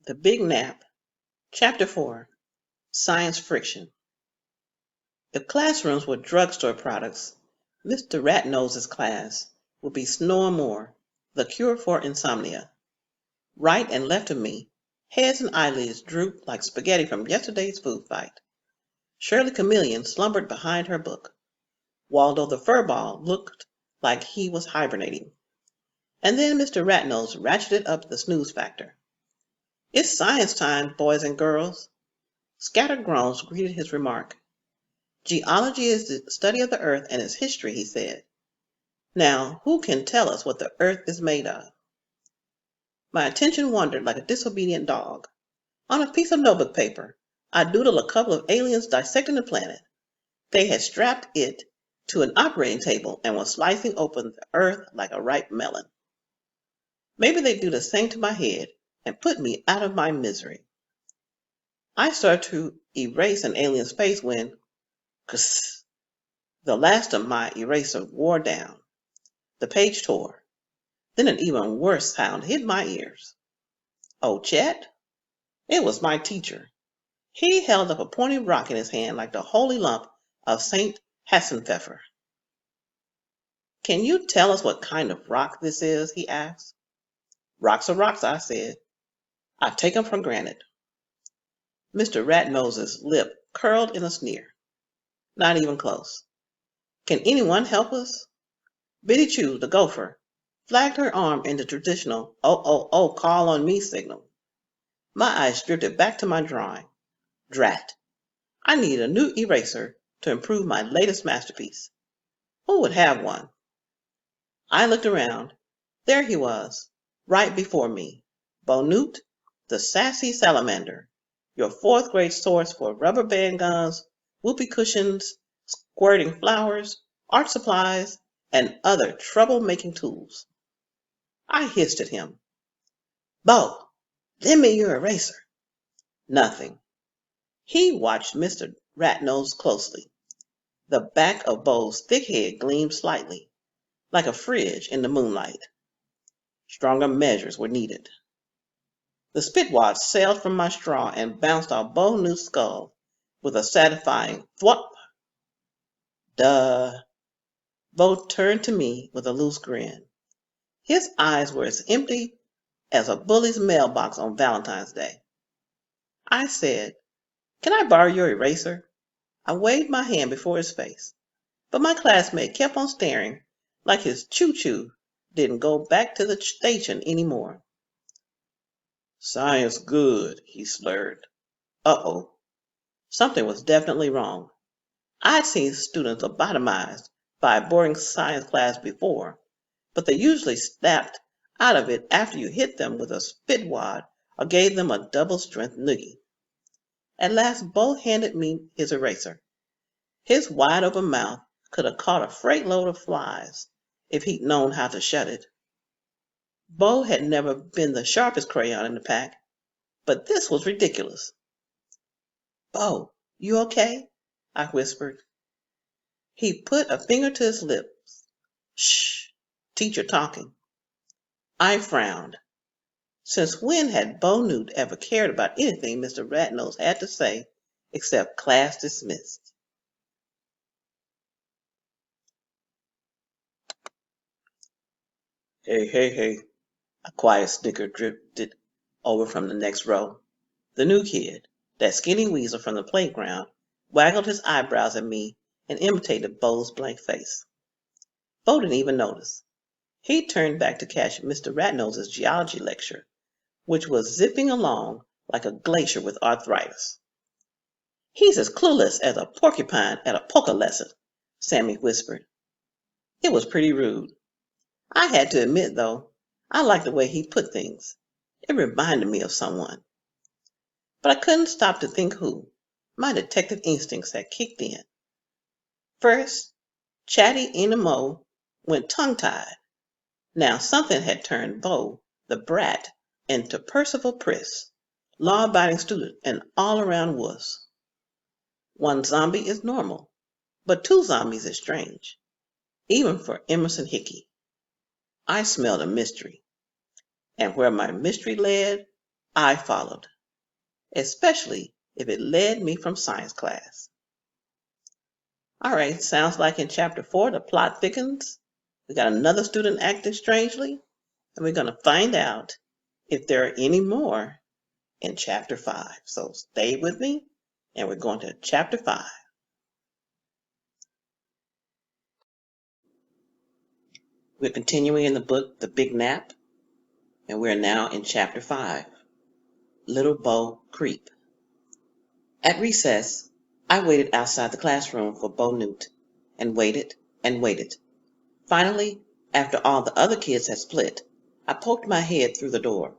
The Big Nap, Chapter 4, Science Friction. If classrooms were drugstore products, Mr. Ratnose's class would be Snore More, the cure for insomnia. Right and left of me, heads and eyelids drooped like spaghetti from yesterday's food fight. Shirley Chameleon slumbered behind her book. Waldo the Furball looked like he was hibernating. And then Mr. Ratnose ratcheted up the snooze factor. It's science time, boys and girls. Scattered groans greeted his remark. Geology is the study of the earth and its history, he said. Now, who can tell us what the earth is made of? My attention wandered like a disobedient dog. On a piece of notebook paper, I doodled a couple of aliens dissecting the planet. They had strapped it to an operating table and were slicing open the earth like a ripe melon. Maybe they'd do the same to my head and put me out of my misery. I started to erase an alien's face when, kss, the last of my eraser wore down. The page tore. Then an even worse sound hit my ears. Oh, Chet? It was my teacher. He held up a pointed rock in his hand like the holy lump of St. Hassenpfeffer. Can you tell us what kind of rock this is? He asked. Rocks are rocks, I said. I take 'em for granted. Mr. Ratnose's lip curled in a sneer. Not even close. Can anyone help us? Biddy Choo, the gopher, flagged her arm in the traditional "oh, oh, oh, call on me" signal. My eyes drifted back to my drawing. Drat! I need a new eraser to improve my latest masterpiece. Who would have one? I looked around. There he was, right before me. Bonute, the sassy salamander, your fourth grade source for rubber band guns, whoopee cushions, squirting flowers, art supplies, and other trouble-making tools. I hissed at him. Bo, lend me your eraser. Nothing. He watched Mr. Ratnose closely. The back of Bo's thick head gleamed slightly, like a fridge in the moonlight. Stronger measures were needed. The spitwad sailed from my straw and bounced off Bo Newt's skull with a satisfying thwop. Duh. Bo turned to me with a loose grin. His eyes were as empty as a bully's mailbox on Valentine's Day. I said, Can I borrow your eraser? I waved my hand before his face, but my classmate kept on staring like his choo-choo didn't go back to the station anymore. Science good, he slurred. Uh-oh. Something was definitely wrong. I'd seen students lobotomized by a boring science class before, but they usually snapped out of it after you hit them with a spitwad or gave them a double-strength noogie. At last, Bo handed me his eraser. His wide-open mouth could have caught a freight load of flies if he'd known how to shut it. Bo had never been the sharpest crayon in the pack, but this was ridiculous. Bo, you okay? I whispered. He put a finger to his lips. Shh, teacher talking. I frowned. Since when had Bo Newt ever cared about anything Mr. Ratnose had to say except class dismissed? Hey, hey, hey. A quiet snicker drifted over from the next row. The new kid, that skinny weasel from the playground, waggled his eyebrows at me and imitated Bo's blank face. Bo didn't even notice. He turned back to catch Mr. Ratnose's geology lecture, which was zipping along like a glacier with arthritis. He's as clueless as a porcupine at a polka lesson, Sammy whispered. It was pretty rude. I had to admit, though, I liked the way he put things. It reminded me of someone. But I couldn't stop to think who. My detective instincts had kicked in. First, Chatty Enamo went tongue-tied. Now something had turned Bo, the brat, into Percival Priss, law-abiding student and all-around wuss. One zombie is normal, but two zombies is strange, even for Emerson Hickey. I smelled a mystery, and where my mystery led, I followed, especially if it led me from science class. All right, sounds like in chapter 4, the plot thickens. We got another student acting strangely, and we're going to find out if there are any more in chapter 5. So stay with me, and we're going to chapter 5. We're continuing in the book, The Big Nap, and we're now in chapter 5, Little Bo Creep. At recess, I waited outside the classroom for Bo Newt, and waited and waited. Finally, after all the other kids had split, I poked my head through the door.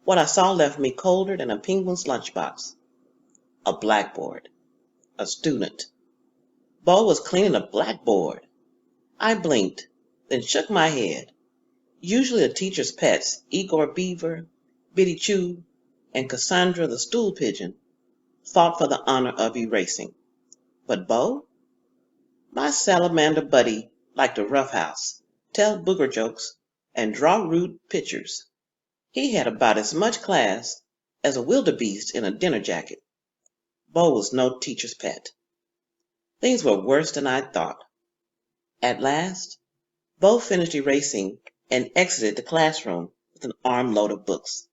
What I saw left me colder than a penguin's lunchbox. A blackboard. A student. Bo was cleaning a blackboard. I blinked, then shook my head. Usually the teacher's pets, Igor Beaver, Biddy Chew, and Cassandra the stool pigeon, fought for the honor of erasing. But Bo? My salamander buddy liked to roughhouse, tell booger jokes, and draw rude pictures. He had about as much class as a wildebeest in a dinner jacket. Bo was no teacher's pet. Things were worse than I thought. At last, Bo finished erasing and exited the classroom with an armload of books.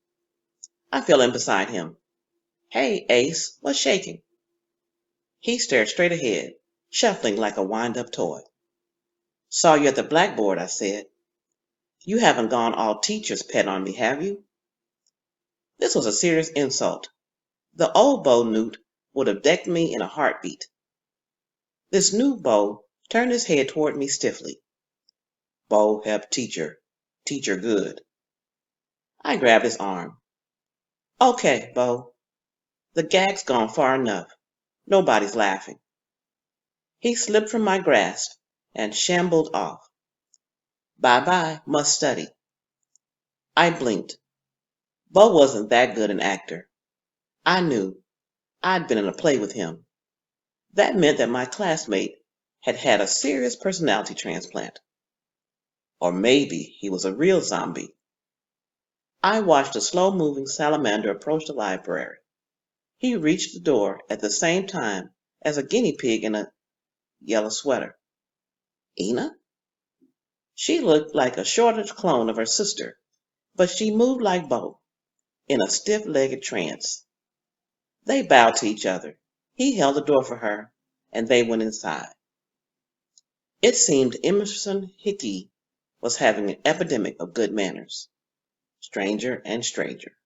I fell in beside him. "Hey, Ace, what's shaking?" He stared straight ahead, shuffling like a wind-up toy. "Saw you at the blackboard," I said. "You haven't gone all teacher's pet on me, have you?" This was a serious insult. The old Bo Newt would have decked me in a heartbeat. This new Bo turned his head toward me stiffly. "Bo help teacher. Teacher good." I grabbed his arm. "Okay, Bo. The gag's gone far enough. Nobody's laughing." He slipped from my grasp and shambled off. "Bye-bye, must study." I blinked. Bo wasn't that good an actor. I knew. I'd been in a play with him. That meant that my classmate had had a serious personality transplant. Or maybe he was a real zombie. I watched a slow-moving salamander approach the library. He reached the door at the same time as a guinea pig in a yellow sweater. Ina? She looked like a shorter clone of her sister, but she moved like Bo, in a stiff-legged trance. They bowed to each other. He held the door for her, and they went inside. It seemed Emerson Hickey was having an epidemic of good manners. Stranger and stranger.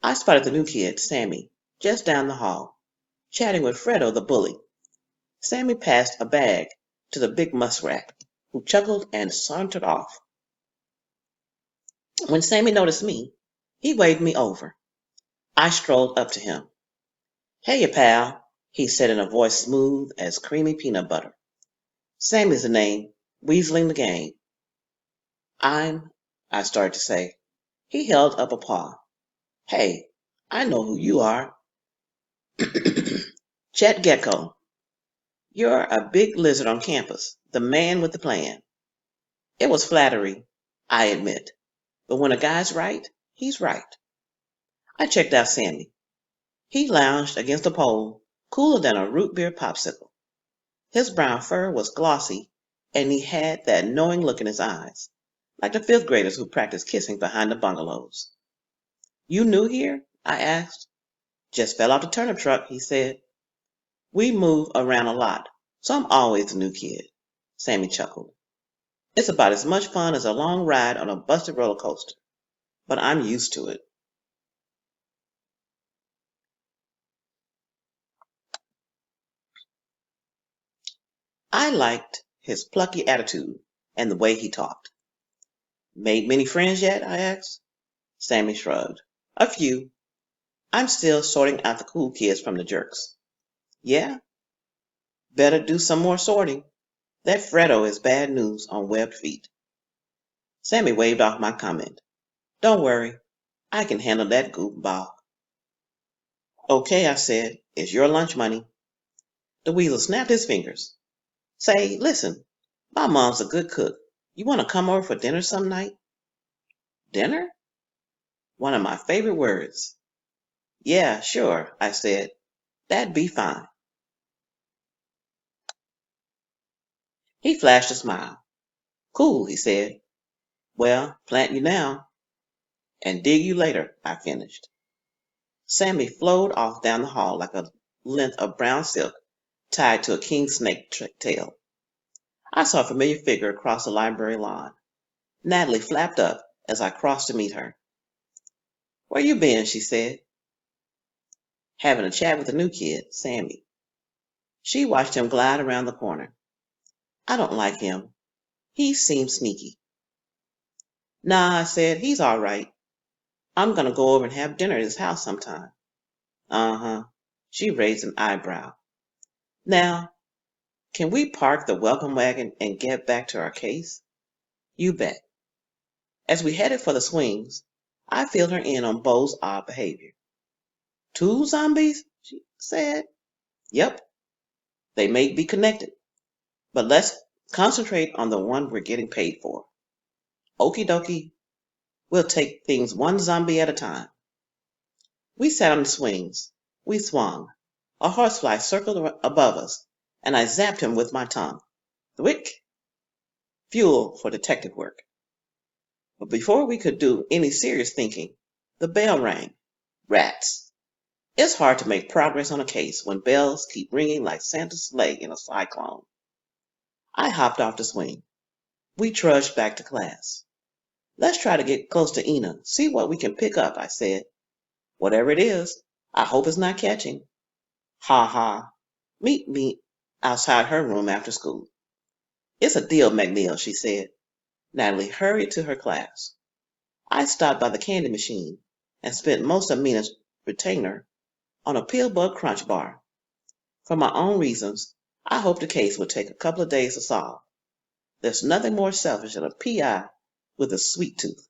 I spotted the new kid, Sammy, just down the hall, chatting with Fredo the bully. Sammy passed a bag to the big muskrat, who chuckled and sauntered off. When Sammy noticed me, he waved me over. I strolled up to him. "Hey, pal," he said in a voice smooth as creamy peanut butter. "Sammy's the name, weaseling the game." I started to say. He held up a paw. "Hey, I know who you are." "Chet Gecko. You're a big lizard on campus, the man with the plan." It was flattery, I admit, but when a guy's right, he's right. I checked out Sammy. He lounged against a pole, cooler than a root beer popsicle. His brown fur was glossy, and he had that knowing look in his eyes, like the fifth graders who practice kissing behind the bungalows. "You new here?" I asked. "Just fell off the turnip truck," he said. "We move around a lot, so I'm always the new kid." Sammy chuckled. "It's about as much fun as a long ride on a busted roller coaster, but I'm used to it." I liked his plucky attitude and the way he talked. "Made many friends yet?" I asked. Sammy shrugged. "A few. I'm still sorting out the cool kids from the jerks." "Yeah? Better do some more sorting. That Fredo is bad news on webbed feet." Sammy waved off my comment. "Don't worry. I can handle that goofball." "Okay," I said. "It's your lunch money." The weasel snapped his fingers. "Say, listen. My mom's a good cook. You want to come over for dinner some night?" "Dinner?" One of my favorite words. Yeah, sure, I said. That'd be fine. He flashed a smile. Cool, he said. Well, plant you now and dig you later, I finished. Sammy flowed off down the hall like a length of brown silk tied to a king snake tail. I saw a familiar figure across the library lawn. Natalie flapped up as I crossed to meet her. Where you been? She said. Having a chat with the new kid, Sammy. She watched him glide around the corner. I don't like him. He seems sneaky. Nah, I said, he's all right. I'm going to go over and have dinner at his house sometime. Uh-huh. She raised an eyebrow. Now, can we park the welcome wagon and get back to our case? You bet. As we headed for the swings, I filled her in on Bo's odd behavior. 2 zombies? She said. Yep, they may be connected, but let's concentrate on the one we're getting paid for. Okie dokie, we'll take things one zombie at a time. We sat on the swings. We swung. A horsefly circled above us, and I zapped him with my tongue. Thwick! Fuel for detective work. But before we could do any serious thinking, the bell rang. Rats. It's hard to make progress on a case when bells keep ringing like Santa's sleigh in a cyclone. I hopped off the swing. We trudged back to class. Let's try to get close to Ina, see what we can pick up, I said. Whatever it is, I hope it's not catching. Ha ha. Meet me outside her room after school. It's a deal, McNeil, she said. Natalie hurried to her class. I stopped by the candy machine and spent most of Mina's retainer on a Pillbug Crunch bar. For my own reasons, I hoped the case would take a couple of days to solve. There's nothing more selfish than a PI with a sweet tooth.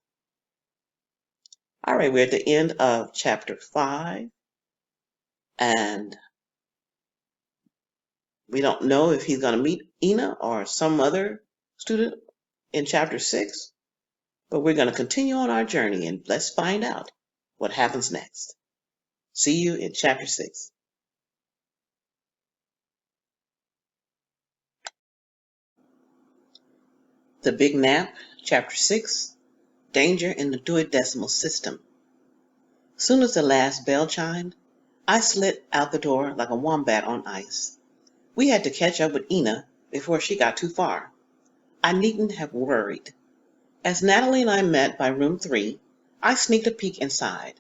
All right, we're at the end of chapter 5, and we don't know if he's going to meet Ina or some other student in chapter 6, but we're going to continue on our journey and let's find out what happens next. See you in chapter 6. The Big Nap, chapter 6, Danger in the Dewey Decimal System. Soon as the last bell chimed, I slid out the door like a wombat on ice. We had to catch up with Ina before she got too far. I needn't have worried. As Natalie and I met by room 3, I sneaked a peek inside,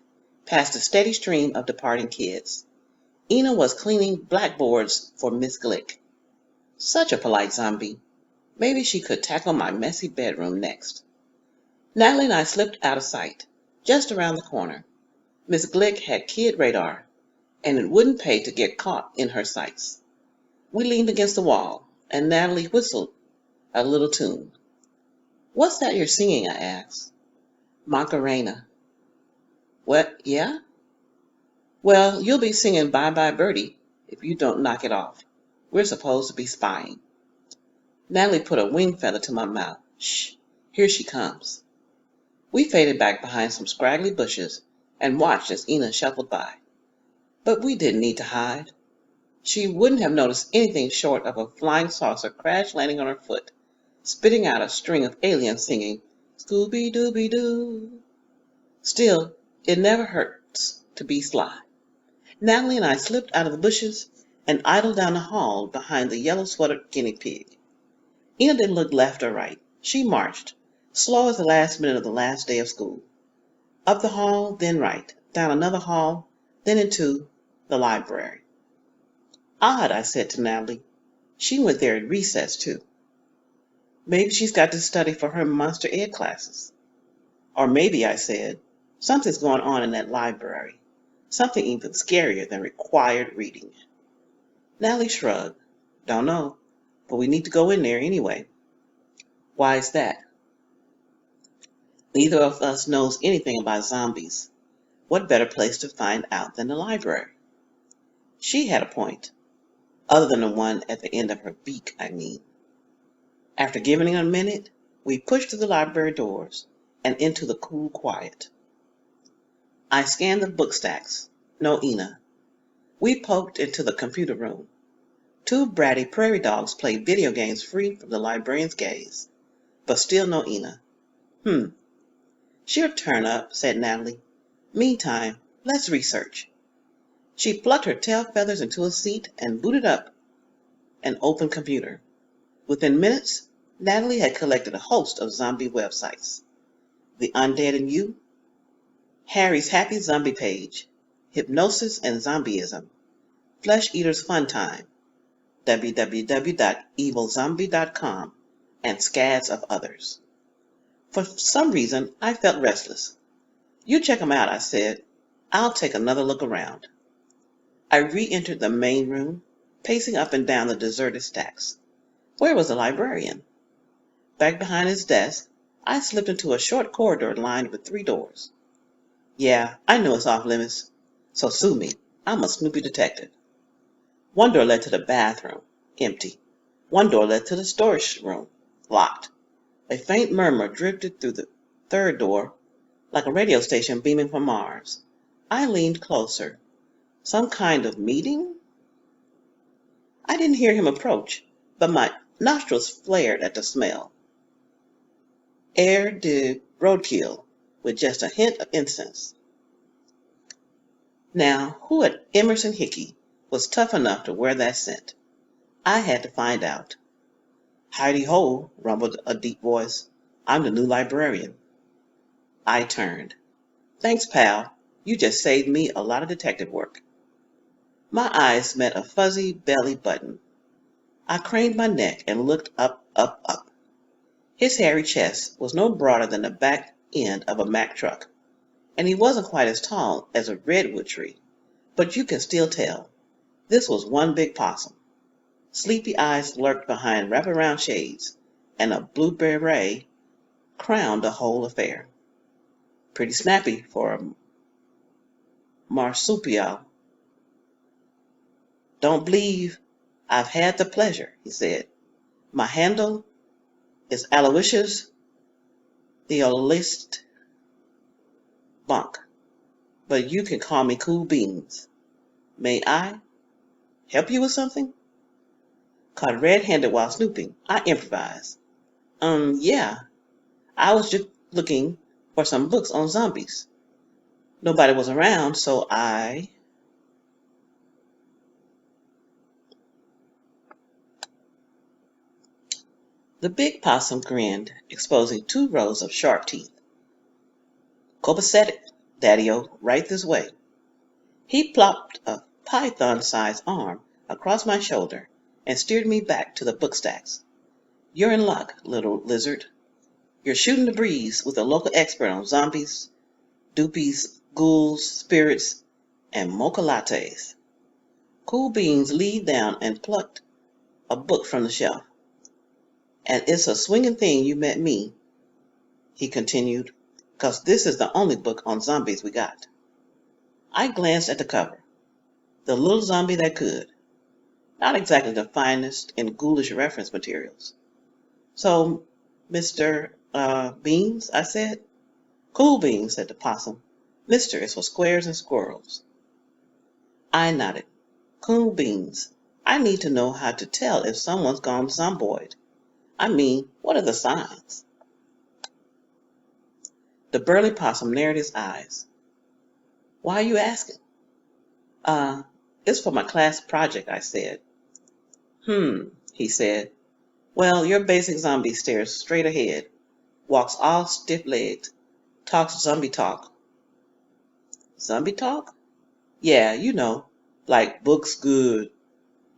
past a steady stream of departing kids. Ina was cleaning blackboards for Miss Glick. Such a polite zombie. Maybe she could tackle my messy bedroom next. Natalie and I slipped out of sight, just around the corner. Miss Glick had kid radar, and it wouldn't pay to get caught in her sights. We leaned against the wall, and Natalie whistled a little tune. What's that you're singing? I asked. Macarena. What, yeah? Well, you'll be singing Bye Bye Birdie if you don't knock it off. We're supposed to be spying. Natalie put a wing feather to my mouth. Shh, here she comes. We faded back behind some scraggly bushes and watched as Ina shuffled by. But we didn't need to hide. She wouldn't have noticed anything short of a flying saucer crash landing on her foot, spitting out a string of aliens singing, Scooby-Dooby-Doo. Still, it never hurts to be sly. Natalie and I slipped out of the bushes and idled down the hall behind the yellow-sweatered guinea pig. Ina didn't look left or right. She marched, slow as the last minute of the last day of school. Up the hall, then right, down another hall, then into the library. Odd, I said to Natalie. She went there at recess, too. Maybe she's got to study for her Monster Ed classes. Or maybe, I said, something's going on in that library. Something even scarier than required reading. Natalie shrugged. Don't know, but we need to go in there anyway. Why is that? Neither of us knows anything about zombies. What better place to find out than the library? She had a point. Other than the one at the end of her beak, I mean. After giving it a minute, we pushed through the library doors and into the cool quiet. I scanned the book stacks. No Ina. We poked into the computer room. Two bratty prairie dogs played video games free from the librarian's gaze. But still no Ina. She'll turn up, said Natalie. Meantime, let's research. She plucked her tail feathers into a seat and booted up an open computer. Within minutes, Natalie had collected a host of zombie websites. The Undead and You, Harry's Happy Zombie Page, Hypnosis and Zombieism, Flesh Eater's Fun Time, www.evilzombie.com, and scads of others. For some reason, I felt restless. You check 'em out, I said. I'll take another look around. I re-entered the main room, pacing up and down the deserted stacks. Where was the librarian? Back behind his desk, I slipped into a short corridor lined with 3 doors. Yeah, I know it's off limits, so sue me. I'm a Snoopy detective. One door led to the bathroom, empty. One door led to the storage room, locked. A faint murmur drifted through the third door, like a radio station beaming from Mars. I leaned closer. Some kind of meeting? I didn't hear him approach, but my nostrils flared at the smell. Air de roadkill, with just a hint of incense. Now, who at Emerson Hickey was tough enough to wear that scent? I had to find out. Heidi ho, rumbled a deep voice. I'm the new librarian. I turned. Thanks, pal. You just saved me a lot of detective work. My eyes met a fuzzy belly button. I craned my neck and looked up. His hairy chest was no broader than the back end of a Mack truck, and he wasn't quite as tall as a redwood tree, but you could still tell. This was one big possum. Sleepy eyes lurked behind wraparound shades, and a blue beret crowned the whole affair. Pretty snappy for a marsupial. Don't believe I've had the pleasure, he said. My handle is Aloysius the Oldest Bunk, but you can call me Cool Beans. May I help you with something? Caught red-handed while snooping, I improvised. Yeah. I was just looking for some books on zombies. Nobody was around, so I... The big possum grinned, exposing 2 rows of sharp teeth. Copacetic, Daddy-O, right this way. He plopped a python-sized arm across my shoulder and steered me back to the book stacks. You're in luck, little lizard. You're shooting the breeze with a local expert on zombies, doopies, ghouls, spirits, and mocha lattes. Cool Beans leaned down and plucked a book from the shelf. And it's a swinging thing you met me, he continued, 'cause this is the only book on zombies we got. I glanced at the cover. The Little Zombie That Could. Not exactly the finest in ghoulish reference materials. So, Mr. Beans, I said. Cool Beans, said the possum. Mr. is for squares and squirrels. I nodded. Cool Beans. I need to know how to tell if someone's gone zomboid. I mean, what are the signs? The burly possum narrowed his eyes. Why are you asking? It's for my class project, I said. He said. Well, your basic zombie stares straight ahead, walks all stiff-legged, talks zombie talk. Zombie talk? Yeah, you know, like books good,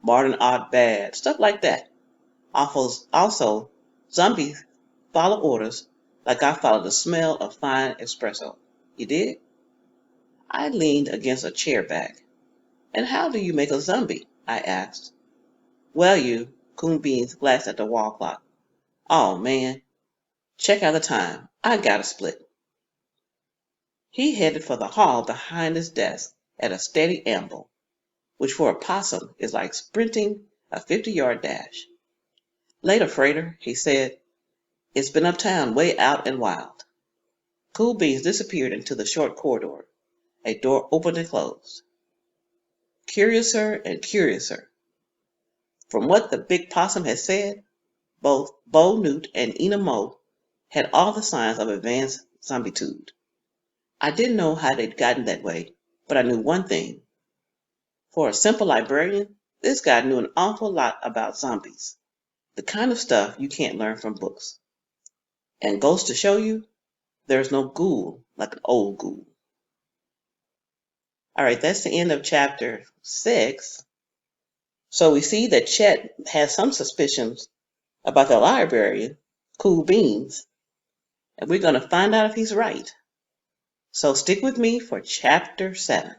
modern art bad, stuff like that. Also, zombies follow orders like I follow the smell of fine espresso. You dig? I leaned against a chair back. And how do you make a zombie? I asked. Well, Coon Beans glanced at the wall clock. Oh, man. Check out the time. I gotta split. He headed for the hall behind his desk at a steady amble, which for a possum is like sprinting a 50-yard dash. Later, freighter, he said. It's been uptown way out and wild. Cool Beans disappeared into the short corridor. A door opened and closed. Curiouser and curiouser. From what the big possum had said, both Bo Newt and Ina Mo had all the signs of advanced zombitude. I didn't know how they'd gotten that way, but I knew one thing. For a simple librarian, this guy knew an awful lot about zombies. The kind of stuff you can't learn from books. And goes to show you, there's no ghoul like an old ghoul. All right, that's the end of chapter 6. So we see that Chet has some suspicions about the librarian, Cool Beans, and we're going to find out if he's right. So stick with me for chapter 7.